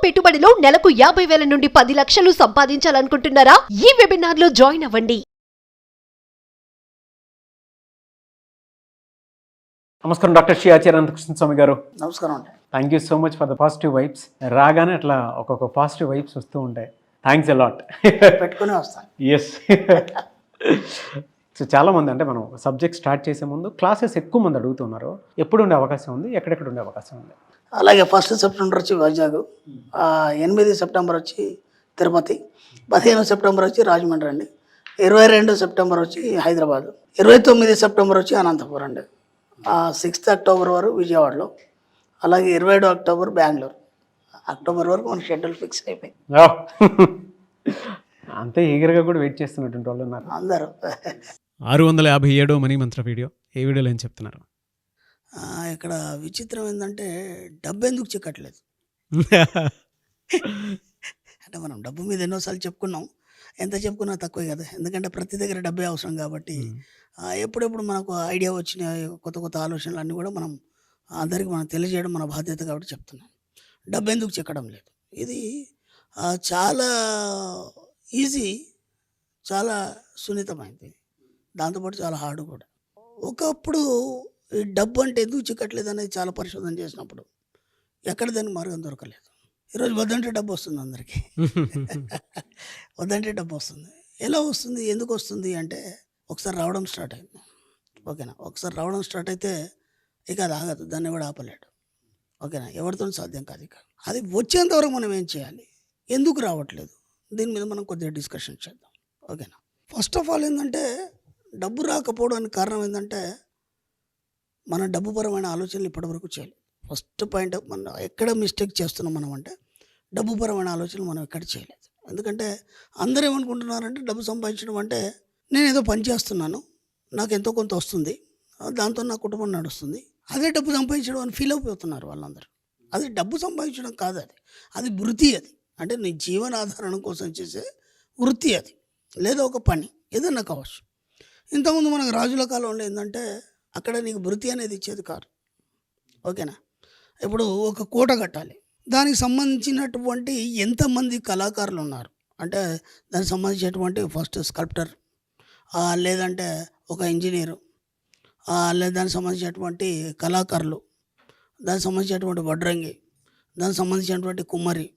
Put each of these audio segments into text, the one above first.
పెట్టుబడిలో నెలకు 50,000 నుండి 10 లక్షలు సంపాదించాలనుకుంటున్నారా? ఈ వెబినార్ లో జాయిన్ అవ్వండి. నమస్కారం డాక్టర్ శ్రీ ఆచార్య అనంతకృష్ణ స్వామి గారు. నమస్కారం అండి. Thank you so much for the positive vibes. రాగానే అట్లా ఒక్కొక్క పాజిటివ్ వైబ్స్ వస్తూ ఉంటాయి. Thanks a lot. పెట్టుకునే వస్తాను. ఎస్. సో చాలామంది అంటే మనం సబ్జెక్ట్ స్టార్ట్ చేసే ముందు క్లాసెస్ ఎక్కువ మంది అడుగుతున్నారు. ఎప్పుడు ఉండే అవకాశం ఉంది, ఎక్కడెక్కడ ఉండే అవకాశం ఉంది? అలాగే 1 సెప్టెంబర్ వచ్చి వైజాగ్, 8 సెప్టెంబర్ వచ్చి తిరుపతి, 15 సెప్టెంబర్ వచ్చి రాజమండ్రి అండి, 22 సెప్టెంబర్ వచ్చి హైదరాబాద్, 29 సెప్టెంబర్ వచ్చి అనంతపురం అండి, 6 అక్టోబర్ వరకు విజయవాడలో, అలాగే 27 అక్టోబర్ బెంగళూరు. అక్టోబర్ వరకు మన షెడ్యూల్ ఫిక్స్ అయిపోయింది. అంతే ఈగర్గా కూడా వెయిట్ చేస్తున్నటువంటి వాళ్ళు ఉన్నారు అందరూ. 657 మనీ మంత్ర వీడియో. ఏ వీడియోలో ఏం చెప్తున్నారు? ఇక్కడ విచిత్రం ఏంటంటే డబ్బు ఎందుకు చిక్కట్లేదు. అంటే మనం డబ్బు మీద ఎన్నోసార్లు చెప్పుకున్నాం, ఎంత చెప్పుకున్నా తక్కువే కదా. ఎందుకంటే ప్రతి దగ్గర డబ్బే అవసరం కాబట్టి ఎప్పుడెప్పుడు మనకు ఐడియా వచ్చిన కొత్త కొత్త ఆలోచనలు అన్నీ కూడా మనం అందరికీ మనం తెలియజేయడం మన బాధ్యత కాబట్టి చెప్తున్నాం. డబ్బు ఎందుకు చిక్కడం లేదు, ఇది చాలా ఈజీ, చాలా సున్నితమైంది, దాంతోపాటు చాలా హార్డ్ కూడా. ఒకప్పుడు ఈ డబ్బు అంటే ఎందుకు చిక్కట్లేదు అనేది చాలా పరిశోధన చేసినప్పుడు ఎక్కడ దానికి మార్గం దొరకలేదు. ఈరోజు వద్దంటే డబ్బు వస్తుంది అందరికీ. వద్దంటే డబ్బు వస్తుంది. ఎలా వస్తుంది, ఎందుకు వస్తుంది అంటే ఒకసారి రావడం స్టార్ట్ అయింది. ఓకేనా, ఒకసారి రావడం స్టార్ట్ అయితే ఇక అది ఆగదు, దాన్ని కూడా ఆపలేడు. ఓకేనా, ఎవరితో సాధ్యం కాదు. ఇక అది వచ్చేంతవరకు మనం ఏం చేయాలి, ఎందుకు రావట్లేదు, దీని మీద మనం కొద్దిగా డిస్కషన్ చేద్దాం. ఓకేనా, ఫస్ట్ ఆఫ్ ఆల్ ఏంటంటే డబ్బు రాకపోవడానికి కారణం ఏంటంటే మన డబ్బుపరమైన ఆలోచనలు ఇప్పటివరకు చేయలేదు. ఫస్ట్ పాయింట్ మనం ఎక్కడ మిస్టేక్ చేస్తున్నాం మనం అంటే డబ్బుపరమైన ఆలోచనలు మనం ఎక్కడ చేయలేదు. ఎందుకంటే అందరూ ఏమనుకుంటున్నారంటే డబ్బు సంపాదించడం అంటే నేను ఏదో పని చేస్తున్నాను, నాకు ఎంతో కొంత వస్తుంది, దాంతో నా కుటుంబం నడుస్తుంది, అదే డబ్బు సంపాదించడం అని ఫీల్ అయిపోతున్నారు వాళ్ళందరూ. అది డబ్బు సంపాదించడం కాదు, అది వృత్తి. అది అంటే నీ జీవనాధారణం కోసం చేసే వృత్తి, అది లేదా ఒక పని ఏదన్నా కావచ్చు. ఇంతకుముందు మనకు రాజుల కాలంలో ఏంటంటే అక్కడ నీకు వృత్తి అనేది ఇచ్చేది కాదు. ఓకేనా, ఇప్పుడు ఒక కోట కట్టాలి, దానికి సంబంధించినటువంటి ఎంతమంది కళాకారులు ఉన్నారు అంటే దానికి సంబంధించినటువంటి ఫస్ట్ స్కల్ప్టర్, లేదంటే ఒక ఇంజనీరు, లేదా దానికి సంబంధించినటువంటి కళాకారులు, దానికి సంబంధించినటువంటి వడ్రంగి, దానికి సంబంధించినటువంటి కుమ్మరి,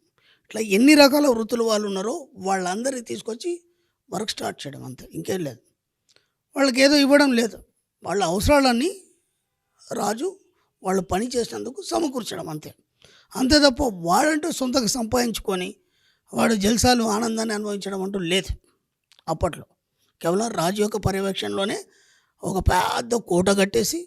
ఇట్లా ఎన్ని రకాల వృత్తులు వాళ్ళు ఉన్నారో వాళ్ళందరినీ తీసుకొచ్చి వర్క్ స్టార్ట్ చేయడం, అంతే, ఇంకేం లేదు. వాళ్ళకి ఏదో ఇవ్వడం లేదు, వాళ్ళ అవసరాలన్నీ రాజు వాళ్ళు పని చేసినందుకు సమకూర్చడం, అంతే. అంతే తప్ప వాడంటూ సొంతగా సంపాదించుకొని వాడు జల్సాలు ఆనందాన్ని అనుభవించడం అంటూ లేదు అప్పట్లో. కేవలం రాజు యొక్క పర్యవేక్షణలోనే ఒక పెద్ద కోట కట్టేసి,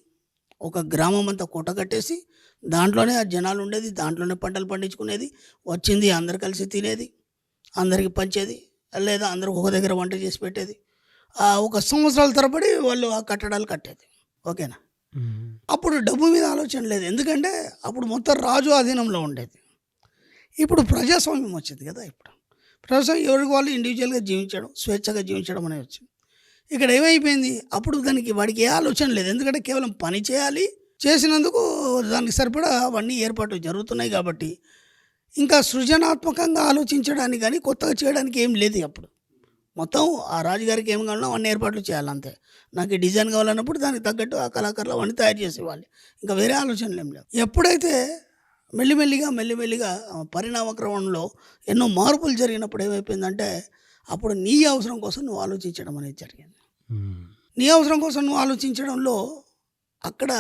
ఒక గ్రామం అంతా కోట కట్టేసి, దాంట్లోనే ఆ జనాలు ఉండేది, దాంట్లోనే పంటలు పండించుకునేది, వచ్చింది అందరు కలిసి తినేది, అందరికి పంచేది, లేదా అందరికి ఒక దగ్గర వంట చేసి పెట్టేది. ఒక సంవత్సరాల తరబడి వాళ్ళు ఆ కట్టడాలు కట్టేది. ఓకేనా, అప్పుడు డబ్బు మీద ఆలోచన లేదు, ఎందుకంటే అప్పుడు మొత్తం రాజు అధీనంలో ఉండేది. ఇప్పుడు ప్రజాస్వామ్యం వచ్చింది కదా. ఇప్పుడు ప్రజాస్వామ్యం ఎవరికి వాళ్ళు ఇండివిజువల్గా జీవించడం, స్వేచ్ఛగా జీవించడం అనేది వచ్చింది. ఇక్కడ ఏమైపోయింది, అప్పుడు వాడికి ఏ ఆలోచన లేదు, ఎందుకంటే కేవలం పని చేయాలి, చేసినందుకు దానికి సరిపడా అవన్నీ ఏర్పాట్లు జరుగుతున్నాయి కాబట్టి ఇంకా సృజనాత్మకంగా ఆలోచించడానికి కానీ కొత్తగా చేయడానికి ఏం లేదు. అప్పుడు మొత్తం ఆ రాజుగారికి ఏం కావాలన్నా అవన్నీ ఏర్పాట్లు చేయాలంతే. నాకు ఈ డిజైన్ కావాలన్నప్పుడు దానికి తగ్గట్టు ఆ కళాకారులు అవన్నీ తయారు చేసేవాళ్ళు, ఇంకా వేరే ఆలోచనలు ఏం లేవు. ఎప్పుడైతే మెల్లిమెల్లిగా పరిణామ క్రమంలో ఎన్నో మార్పులు జరిగినప్పుడు ఏమైపోయిందంటే అప్పుడు నీ అవసరం కోసం నువ్వు ఆలోచించడం అనేది జరిగింది. నీ అవసరం కోసం నువ్వు ఆలోచించడంలో అక్కడ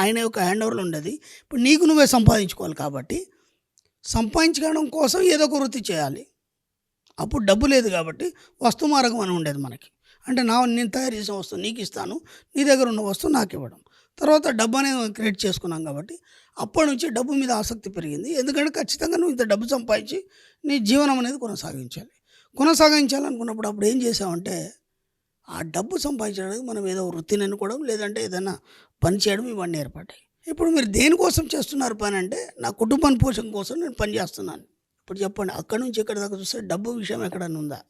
ఆయన యొక్క హ్యాండ్ ఓవర్లో ఉండేది. ఇప్పుడు నీకు నువ్వే సంపాదించుకోవాలి కాబట్టి సంపాదించుకోవడం కోసం ఏదో ఒక వృత్తి చేయాలి. అప్పుడు డబ్బు లేదు కాబట్టి వస్తు మార్గం అని ఉండేది మనకి. అంటే నేను తయారు చేసిన వస్తువు నీకు ఇస్తాను, నీ దగ్గర ఉన్న వస్తువు నాకు ఇవ్వడం. తర్వాత డబ్బు అనేది క్రియేట్ చేసుకున్నాం కాబట్టి అప్పటి నుంచి డబ్బు మీద ఆసక్తి పెరిగింది. ఎందుకంటే ఖచ్చితంగా నువ్వు ఇంత డబ్బు సంపాదించి నీ జీవనం అనేది కొనసాగించాలనుకున్నప్పుడు అప్పుడు ఏం చేసామంటే ఆ డబ్బు సంపాదించడానికి మనం ఏదో వృత్తిని అనుకోవడం, లేదంటే ఏదైనా పని చేయడం, ఇవన్నీ ఏర్పడ్డాయి. ఇప్పుడు మీరు దేనికోసం చేస్తున్నారు పని అంటే నా కుటుంబాన్ని పోషణ కోసం నేను పని చేస్తున్నాను. ఇప్పుడు చెప్పండి, అక్కడి నుంచి ఎక్కడ దాకా చూస్తే డబ్బు విషయం ఎక్కడన్నా ఉందా,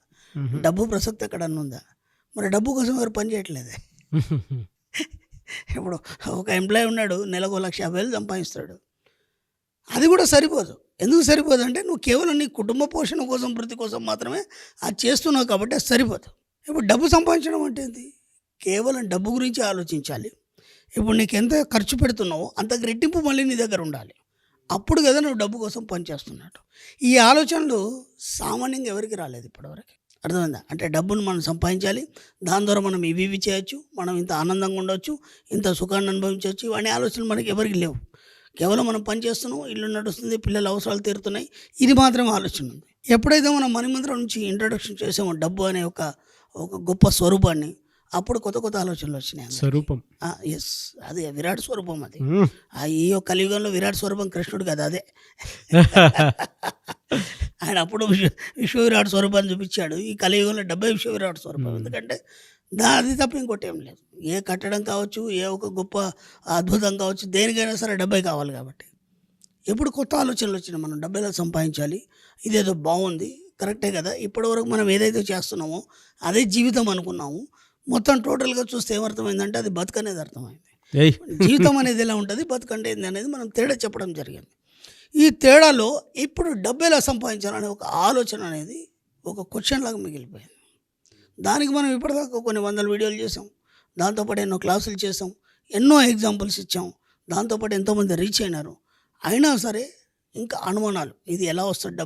డబ్బు ప్రసక్తి ఎక్కడన్నా ఉందా? మరి డబ్బు కోసం ఎవరు పని చేయట్లేదే. ఇప్పుడు ఒక ఎంప్లాయీ ఉన్నాడు, నెలకు 1,50,000 సంపాదిస్తాడు, అది కూడా సరిపోదు. ఎందుకు సరిపోదు అంటే నువ్వు కేవలం నీ కుటుంబ పోషణ కోసం వృత్తి కోసం మాత్రమే అది చేస్తున్నావు కాబట్టి అది సరిపోదు. ఇప్పుడు డబ్బు సంపాదించడం అంటే ఏంటి? కేవలం డబ్బు గురించి ఆలోచించాలి. ఇప్పుడు నీకు ఎంత ఖర్చు పెడుతున్నావో అంత రెట్టింపు మళ్ళీ నీ దగ్గర ఉండాలి. అప్పుడు కదా నువ్వు డబ్బు కోసం పనిచేస్తున్నట్టు. ఈ ఆలోచనలు సామాన్యంగా ఎవరికి రాలేదు ఇప్పటివరకు. అర్థమైందా? అంటే డబ్బును మనం సంపాదించాలి, దాని ద్వారా మనం ఇవి చేయొచ్చు, మనం ఇంత ఆనందంగా ఉండొచ్చు, ఇంత సుఖాన్ని అనుభవించవచ్చు, అనే ఆలోచనలు మనకి ఎవరికి లేవు. కేవలం మనం పని చేస్తున్నాం, ఇల్లు నడుస్తుంది, పిల్లల అవసరాలు తీరుతున్నాయి, ఇది మాత్రమే ఆలోచన ఉంది. ఎప్పుడైతే మనం మణిమంత్రం నుంచి ఇంట్రొడక్షన్ చేసామో డబ్బు అనే ఒక గొప్ప స్వరూపాన్ని, అప్పుడు కొత్త కొత్త ఆలోచనలు వచ్చినాయి. స్వరూపం. ఎస్, అది విరాట్ స్వరూపం. అది ఈ యొక్క కలియుగంలో విరాట్ స్వరూపం కృష్ణుడు కదా, అదే ఆయన అప్పుడు విశ్వ విరాట్ స్వరూపాన్ని చూపించాడు. ఈ కలియుగంలో డబ్బే విశ్వ విరాట్ స్వరూపం. ఎందుకంటే అది తప్ప ఇంకోటి ఏం లేదు. ఏ కట్టడం కావచ్చు, ఏ ఒక గొప్ప అద్భుతం కావచ్చు, దేనికైనా సరే డబ్బే కావాలి. కాబట్టి ఎప్పుడు కొత్త ఆలోచనలు వచ్చినా మనం డబ్బు ఎలా సంపాదించాలి, ఇదేదో బాగుంది, కరెక్టే కదా, ఇప్పటివరకు మనం ఏదైతే చేస్తున్నామో అదే జీవితం అనుకున్నాము. మొత్తం టోటల్గా చూస్తే ఏమర్థమైందంటే అది బతుకనేది అర్థమైంది. జీవితం అనేది ఎలా ఉంటుంది, బతుకంటే ఏంది అనేది మనం తేడా చెప్పడం జరిగింది. ఈ తేడాలో ఇప్పుడు డబ్బు ఎలా సంపాదించాలనే ఒక ఆలోచన అనేది ఒక క్వశ్చన్ లాగా మిగిలిపోయింది. దానికి మనం ఇప్పటిదాకా కొన్ని వందల వీడియోలు చేసాం, దాంతోపాటు ఎన్నో క్లాసులు చేసాం, ఎన్నో ఎగ్జాంపుల్స్ ఇచ్చాం, దాంతోపాటు ఎంతోమంది రీచ్ అయినారు. అయినా సరే ఇంకా అనుమానాలు, ఇది ఎలా వస్తుంది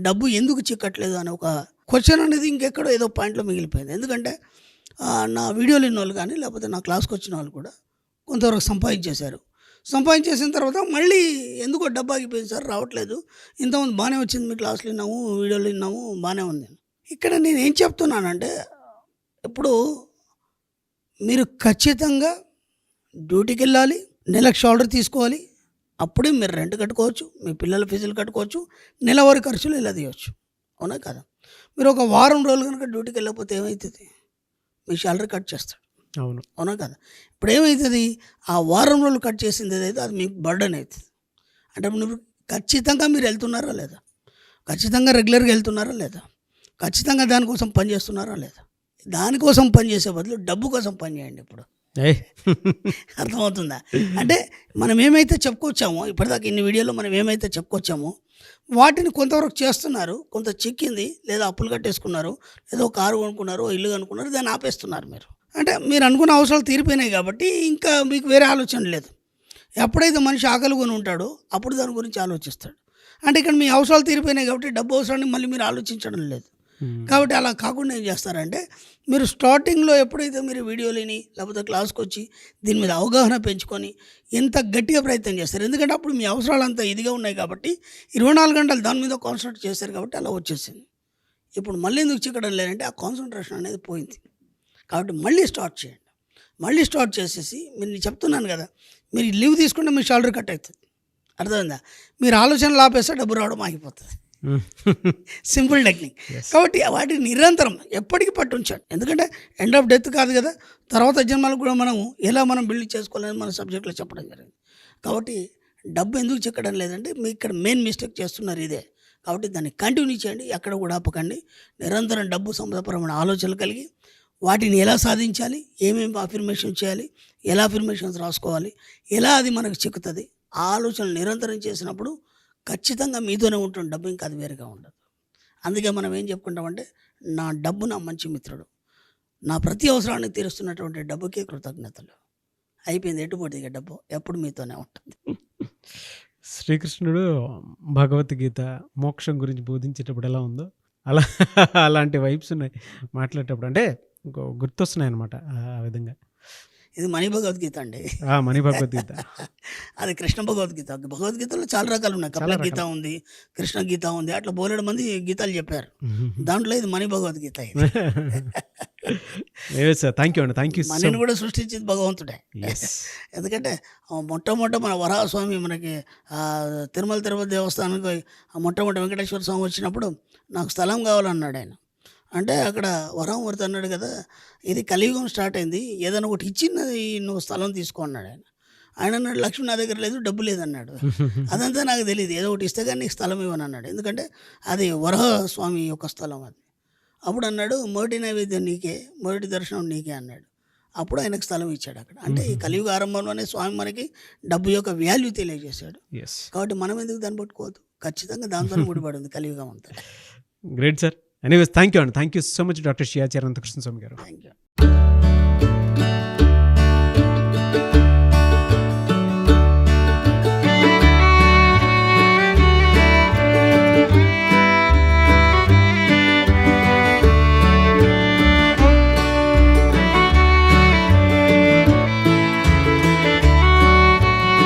డబ్బు ఎందుకు చిక్కట్లేదు అనే ఒక క్వశ్చన్ అనేది ఇంకెక్కడో ఏదో పాయింట్లో మిగిలిపోయింది. ఎందుకంటే నా వీడియోలు విన్న వాళ్ళు కానీ, లేకపోతే నా క్లాస్కి వచ్చిన వాళ్ళు కూడా కొంతవరకు సంపాదించేశారు. సంపాదించేసిన తర్వాత మళ్ళీ ఎందుకో డబ్బు ఆగిపోయింది సార్, రావట్లేదు, ఇంతమంది బాగానే వచ్చింది, మీ క్లాసులు విన్నాము, వీడియోలు విన్నాము, బాగానే ఉంది. ఇక్కడ నేను ఏం చెప్తున్నానంటే, ఇప్పుడు మీరు ఖచ్చితంగా డ్యూటీకి వెళ్ళాలి, నెలకు షాల్డర్ తీసుకోవాలి, అప్పుడే మీరు రెంట్ కట్టుకోవచ్చు, మీ పిల్లల ఫీజులు కట్టుకోవచ్చు, నెలవారీ ఖర్చులు ఇలా తీయవచ్చు. అవునా కదా? మీరు ఒక వారం రోజులు కనుక డ్యూటీకి వెళ్ళకపోతే ఏమవుతుంది? మీ శాలరీ కట్ చేస్తాడు. అవునా కదా? ఇప్పుడు ఏమవుతుంది, ఆ వారం రోజులు కట్ చేసింది ఏదైతే అది మీకు బర్డన్ అవుతుంది. అంటే మీరు ఖచ్చితంగా మీరు వెళ్తున్నారా లేదా, ఖచ్చితంగా రెగ్యులర్గా వెళ్తున్నారా లేదా, ఖచ్చితంగా దానికోసం పని చేస్తున్నారా లేదా? దానికోసం పని చేసే బదులు డబ్బు కోసం పని చేయండి. ఇప్పుడు అర్థమవుతుందా? అంటే మనం ఏమైతే చెప్పుకొచ్చామో ఇప్పటిదాకా ఇన్ని వీడియోలో మనం ఏమైతే చెప్పుకొచ్చామో వాటిని కొంతవరకు చేస్తున్నారు, కొంత చిక్కింది, లేదా అప్పులు కట్టేసుకున్నారు, లేదా కారు కొనుక్కున్నారు, ఇల్లు కొనుక్కున్నారు, దాన్ని ఆపేస్తున్నారు. మీరు అంటే మీరు అనుకున్న అవసరాలు తీరిపోయినాయి కాబట్టి ఇంకా మీకు వేరే ఆలోచన లేదు. ఎప్పుడైతే మనిషి ఆకలి కొని ఉంటాడో అప్పుడు దాని గురించి ఆలోచిస్తాడు. అంటే ఇక్కడ మీ అవసరాలు తీరిపోయినాయి కాబట్టి డబ్బు అవసరాన్ని మళ్ళీ మీరు ఆలోచించడం లేదు. కాబట్టి అలా కాకుండా ఏం చేస్తారంటే, మీరు స్టార్టింగ్లో ఎప్పుడైతే మీరు వీడియోలని లేకపోతే క్లాస్కి వచ్చి దీని మీద అవగాహన పెంచుకొని ఎంత గట్టిగా ప్రయత్నం చేస్తారు. ఎందుకంటే అప్పుడు మీ అవసరాలు అంతా ఇదిగా ఉన్నాయి కాబట్టి 24 గంటలు దాని మీద కాన్సన్ట్రేట్ చేశారు కాబట్టి అలా వచ్చేసింది. ఇప్పుడు మళ్ళీ ఎందుకు చిక్కడం లేదంటే ఆ కాన్సన్ట్రేషన్ అనేది పోయింది. కాబట్టి మళ్ళీ స్టార్ట్ చేయండి. మళ్ళీ స్టార్ట్ చేసేసి నేను చెప్తున్నాను కదా, మీరు లీవ్ తీసుకుంటే మీ శాలరీ కట్ అవుతుంది. అర్థమైందా? మీరు ఆలోచనలు ఆపేస్తే డబ్బు రావడం ఆగిపోతుంది. Simple technique. కాబట్టి వాటిని నిరంతరం ఎప్పటికీ పట్టుంచండి. ఎందుకంటే ఎండ్ ఆఫ్ డెత్ కాదు కదా, తర్వాత జన్మలకు కూడా మనం ఎలా మనం బిల్డ్ చేసుకోవాలని మన సబ్జెక్ట్లో చెప్పడం జరిగింది. కాబట్టి డబ్బు ఎందుకు చిక్కడం లేదంటే మీ ఇక్కడ మెయిన్ మిస్టేక్ చేస్తున్నారు ఇదే. కాబట్టి దాన్ని కంటిన్యూ చేయండి, ఎక్కడ కూడా ఆపకండి. నిరంతరం డబ్బు సంపదపరమైన ఆలోచనలు కలిగి వాటిని ఎలా సాధించాలి, ఏమేమి అఫర్మేషన్ చేయాలి, ఎలా అఫర్మేషన్స్ రాసుకోవాలి, ఎలా అది మనకు చిక్కుతుంది, ఆ ఆలోచనలు నిరంతరం చేసినప్పుడు ఖచ్చితంగా మీతోనే ఉంటుంది డబ్బు, ఇంకా అది వేరుగా ఉండదు. అందుకే మనం ఏం చెప్పుకుంటామంటే, నా డబ్బు నా మంచి మిత్రుడు, నా ప్రతి అవసరాన్ని తీరుస్తున్నటువంటి డబ్బుకే కృతజ్ఞతలు. అయిపోయింది, ఎటుపోతే ఇక డబ్బు ఎప్పుడు మీతోనే ఉంటుంది. శ్రీకృష్ణుడు భగవద్గీత మోక్షం గురించి బోధించేటప్పుడు ఎలా ఉందో అలాంటి వైబ్స్ ఉన్నాయి మాట్లాడేటప్పుడు. అంటే గుర్తొస్తున్నాయి అనమాట ఆ విధంగా. ఇది మణి భగవద్గీత అండి. మణి భగవద్గీత అది కృష్ణ భగవద్గీత. భగవద్గీతలో చాలా రకాలు ఉన్నాయి. కపిల గీత ఉంది, కృష్ణ గీత ఉంది, అట్లా బోలెడు మంది గీతాలు చెప్పారు. దాంట్లో ఇది మణి భగవద్గీత. థ్యాంక్ యూ అండి, థ్యాంక్ యూ. మనని కూడా సృష్టించింది భగవంతుడే. ఎందుకంటే మొట్టమొదట మన వరాహస్వామి మనకి తిరుమల తిరుపతి దేవస్థానానికి మొట్టమొదటి వెంకటేశ్వర స్వామి వచ్చినప్పుడు నాకు స్థలం కావాలన్నాడు ఆయన. అంటే అక్కడ వరాహమూర్తి అన్నాడు కదా, ఇది కలియుగం స్టార్ట్ అయింది, ఏదైనా ఒకటి ఇచ్చినది నువ్వు స్థలం తీసుకో అన్నాడు ఆయన. ఆయన అన్నాడు, లక్ష్మి నా దగ్గర లేదు, డబ్బు లేదన్నాడు. అదంతా నాకు తెలియదు, ఏదో ఒకటి ఇస్తే కానీ నీకు స్థలం ఇవ్వను అన్నాడు. ఎందుకంటే అది వరాహస్వామి యొక్క స్థలం అది. అప్పుడు అన్నాడు, మొదటి నైవేద్యం నీకే, మొదటి దర్శనం నీకే అన్నాడు. అప్పుడు ఆయనకు స్థలం ఇచ్చాడు అక్కడ. అంటే ఈ కలియుగ ఆరంభంలోనే స్వామి మనకి డబ్బు యొక్క వాల్యూ తెలియజేశాడు. కాబట్టి మనం ఎందుకు దాన్ని పట్టుకోవద్దు? ఖచ్చితంగా దాంతోనే ముడిపడి ఉంది కలియుగం అంతా. Great sir. Anyways thank you అండి. Thank you so much doctor Shiyachari Ananthakrishna Swamy garu. Thank you.